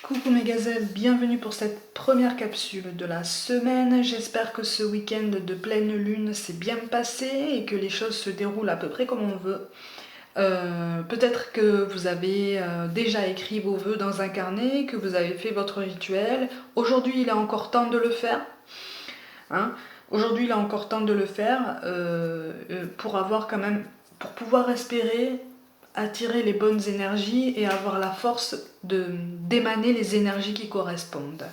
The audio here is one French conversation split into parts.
Coucou mes gazelles, bienvenue pour cette première capsule de la semaine. J'espère que ce week-end de pleine lune s'est bien passé et que les choses se déroulent à peu près comme on veut. Peut-être que vous avez déjà écrit vos vœux dans un carnet, que vous avez fait votre rituel. Aujourd'hui, il est encore temps de le faire. Aujourd'hui, il est encore temps de le faire pour avoir quand même, pour pouvoir espérer attirer les bonnes énergies et avoir la force d'émaner les énergies qui correspondent.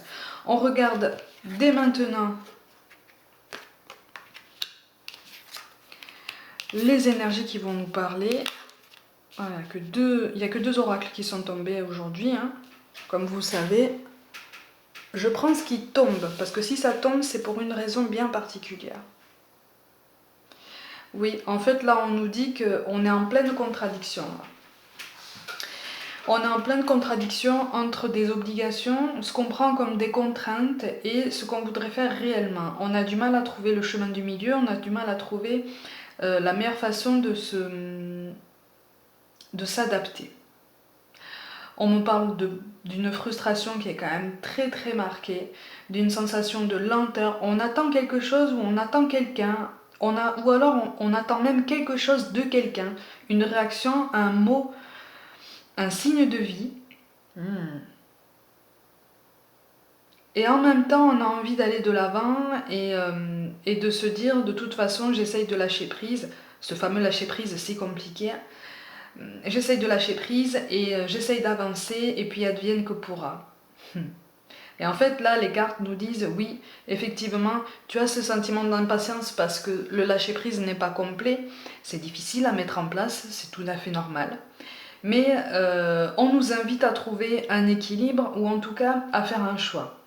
On regarde dès maintenant les énergies qui vont nous parler. Voilà, il n'y a que deux oracles qui sont tombés aujourd'hui, comme vous savez. Je prends ce qui tombe, parce que si ça tombe, c'est pour une raison bien particulière. Oui, en fait, là, on nous dit qu'on est en pleine contradiction. On est en pleine contradiction entre des obligations, ce qu'on prend comme des contraintes et ce qu'on voudrait faire réellement. On a du mal à trouver le chemin du milieu, on a du mal à trouver la meilleure façon de s'adapter. On me parle d'une frustration qui est quand même très très marquée, d'une sensation de lenteur. On attend quelque chose ou on attend quelqu'un, ou alors on attend même quelque chose de quelqu'un, une réaction, un mot, un signe de vie. Et en même temps, on a envie d'aller de l'avant et de se dire, de toute façon, j'essaye de lâcher prise. Ce fameux lâcher prise, c'est compliqué. J'essaye de lâcher prise et j'essaye d'avancer et puis advienne que pourra. Et en fait, là, les cartes nous disent, oui, effectivement, tu as ce sentiment d'impatience parce que le lâcher prise n'est pas complet. C'est difficile à mettre en place, c'est tout à fait normal. Mais on nous invite à trouver un équilibre ou en tout cas à faire un choix.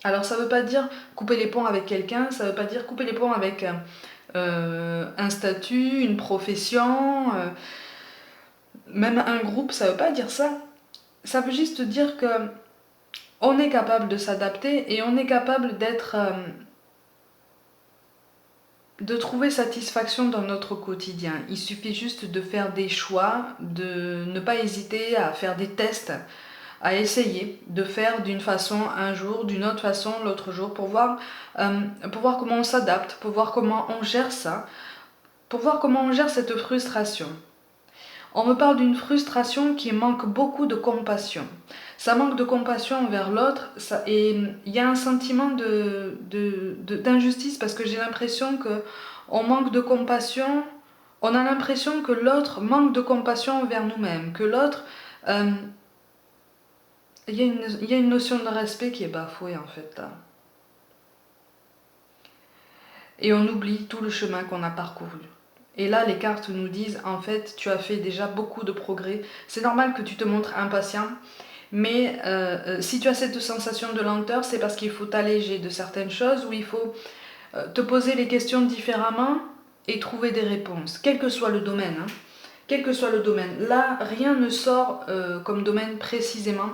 Alors ça ne veut pas dire couper les ponts avec quelqu'un, ça ne veut pas dire couper les ponts avec un statut, une profession, même un groupe, ça ne veut pas dire ça. Ça veut juste dire que on est capable de s'adapter et on est capable de trouver satisfaction dans notre quotidien. Il suffit juste de faire des choix, de ne pas hésiter à faire des tests, à essayer de faire d'une façon un jour, d'une autre façon l'autre jour, pour voir comment on s'adapte, pour voir comment on gère ça, pour voir comment on gère cette frustration. On me parle d'une frustration qui manque beaucoup de compassion. Ça manque de compassion envers l'autre et il y a un sentiment d'injustice parce que j'ai l'impression qu'on manque de compassion, on a l'impression que l'autre manque de compassion envers nous-mêmes, que l'autre... il y a une notion de respect qui est bafouée en fait là. Et on oublie tout le chemin qu'on a parcouru. Et là, les cartes nous disent, en fait, tu as fait déjà beaucoup de progrès. C'est normal que tu te montres impatient, mais si tu as cette sensation de lenteur, c'est parce qu'il faut t'alléger de certaines choses, ou il faut te poser les questions différemment et trouver des réponses, quel que soit le domaine. Quel que soit le domaine. Là, rien ne sort comme domaine précisément.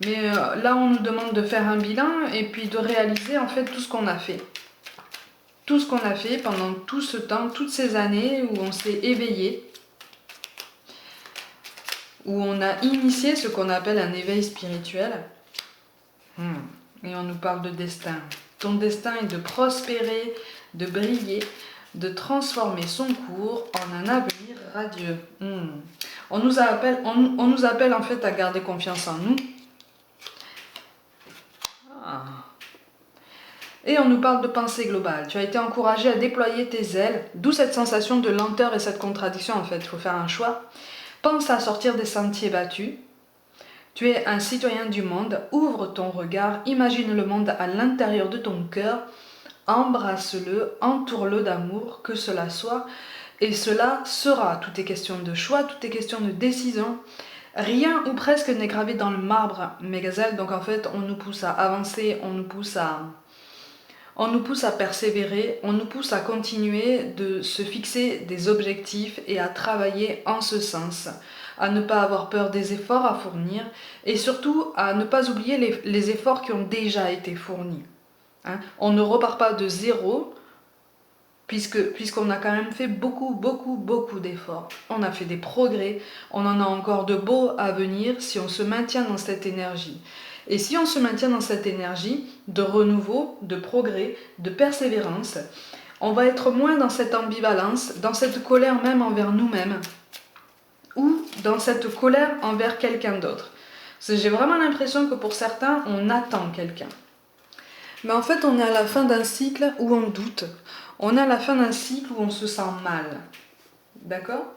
Mais là, on nous demande de faire un bilan et puis de réaliser en fait tout ce qu'on a fait. Tout ce qu'on a fait pendant tout ce temps, toutes ces années où on s'est éveillé, où on a initié ce qu'on appelle un éveil spirituel. Et on nous parle de destin. Ton destin est de prospérer, de briller, de transformer son cours en un avenir radieux. On nous appelle en fait à garder confiance en nous. Et on nous parle de pensée globale. Tu as été encouragé à déployer tes ailes, d'où cette sensation de lenteur et cette contradiction en fait. Il faut faire un choix. Pense à sortir des sentiers battus. Tu es un citoyen du monde. Ouvre ton regard. Imagine le monde à l'intérieur de ton cœur. Embrasse-le, entoure-le d'amour, que cela soit. Et cela sera. Tout est question de choix, tout est question de décision. Rien ou presque n'est gravé dans le marbre, mes gazelles. Donc en fait, on nous pousse à avancer, on nous pousse à persévérer, on nous pousse à continuer de se fixer des objectifs et à travailler en ce sens, à ne pas avoir peur des efforts à fournir et surtout à ne pas oublier les efforts qui ont déjà été fournis. On ne repart pas de zéro, puisqu'on a quand même fait beaucoup d'efforts. On a fait des progrès, on en a encore de beaux à venir si on se maintient dans cette énergie. Et si on se maintient dans cette énergie de renouveau, de progrès, de persévérance, on va être moins dans cette ambivalence, dans cette colère même envers nous-mêmes, ou dans cette colère envers quelqu'un d'autre. J'ai vraiment l'impression que pour certains, on attend quelqu'un. Mais en fait, on est à la fin d'un cycle où on doute. On est à la fin d'un cycle où on se sent mal. D'accord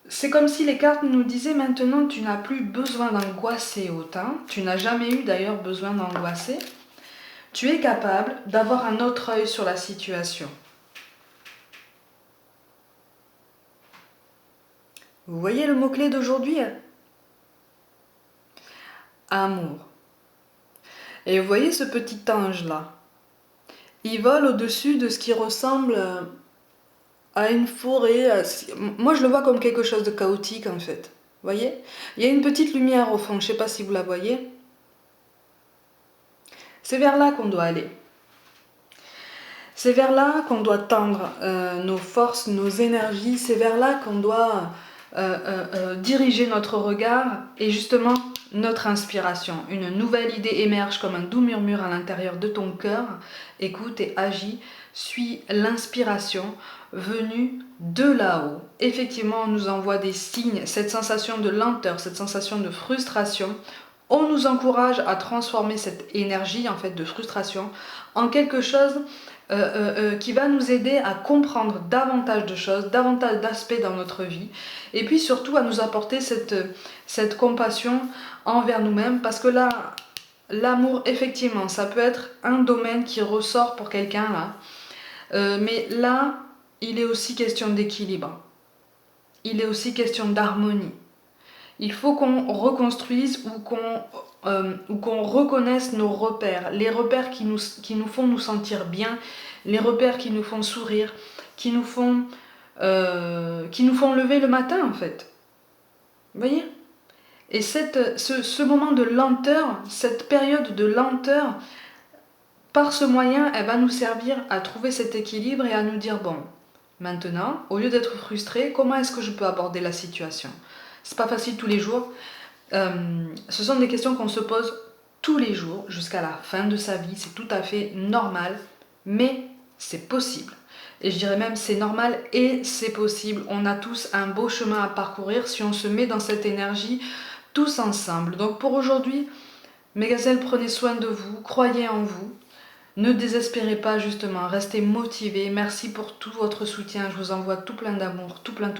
C'est comme si les cartes nous disaient maintenant tu n'as plus besoin d'angoisser autant. Tu n'as jamais eu d'ailleurs besoin d'angoisser. Tu es capable d'avoir un autre œil sur la situation. Vous voyez le mot-clé d'aujourd'hui? Amour. Et vous voyez ce petit ange-là? Il vole au-dessus de ce qui ressemble à une forêt. Moi, je le vois comme quelque chose de chaotique, en fait. Vous voyez? Il y a une petite lumière au fond, je ne sais pas si vous la voyez. C'est vers là qu'on doit aller. C'est vers là qu'on doit tendre nos forces, nos énergies. C'est vers là qu'on doit diriger notre regard et justement notre inspiration. Une nouvelle idée émerge comme un doux murmure à l'intérieur de ton cœur. Écoute et agis. Suis l'inspiration venue de là-haut. Effectivement, on nous envoie des signes, cette sensation de lenteur, cette sensation de frustration. On nous encourage à transformer cette énergie en fait de frustration en quelque chose qui va nous aider à comprendre davantage de choses, davantage d'aspects dans notre vie, et puis surtout à nous apporter cette compassion envers nous-mêmes, parce que là, l'amour, effectivement, ça peut être un domaine qui ressort pour quelqu'un là, mais là, il est aussi question d'équilibre, il est aussi question d'harmonie. Il faut qu'on reconstruise ou qu'on reconnaisse nos repères, les repères qui nous font nous sentir bien, les repères qui nous font sourire, qui nous font lever le matin en fait. Vous voyez? Et ce moment de lenteur, cette période de lenteur, par ce moyen, elle va nous servir à trouver cet équilibre et à nous dire bon, maintenant, au lieu d'être frustré, comment est-ce que je peux aborder la situation? C'est pas facile tous les jours. Ce sont des questions qu'on se pose tous les jours jusqu'à la fin de sa vie. C'est tout à fait normal, mais c'est possible. Et je dirais même c'est normal et c'est possible. On a tous un beau chemin à parcourir si on se met dans cette énergie tous ensemble. Donc pour aujourd'hui, mes gazelles, prenez soin de vous, croyez en vous. Ne désespérez pas justement, restez motivés. Merci pour tout votre soutien. Je vous envoie tout plein d'amour, tout plein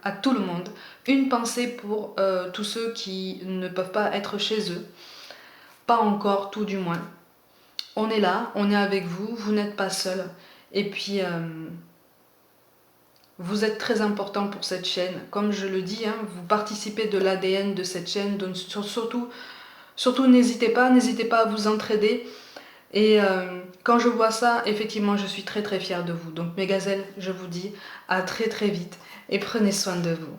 à tout le monde. Une pensée pour tous ceux qui ne peuvent pas être chez eux, pas encore, tout du moins. On est là, on est avec vous, vous n'êtes pas seul. Et puis, vous êtes très important pour cette chaîne. Comme je le dis, vous participez de l'ADN de cette chaîne, donc surtout n'hésitez pas à vous entraider. Et quand je vois ça, effectivement, je suis très fière de vous. Donc mes gazelles, je vous dis à très vite et prenez soin de vous.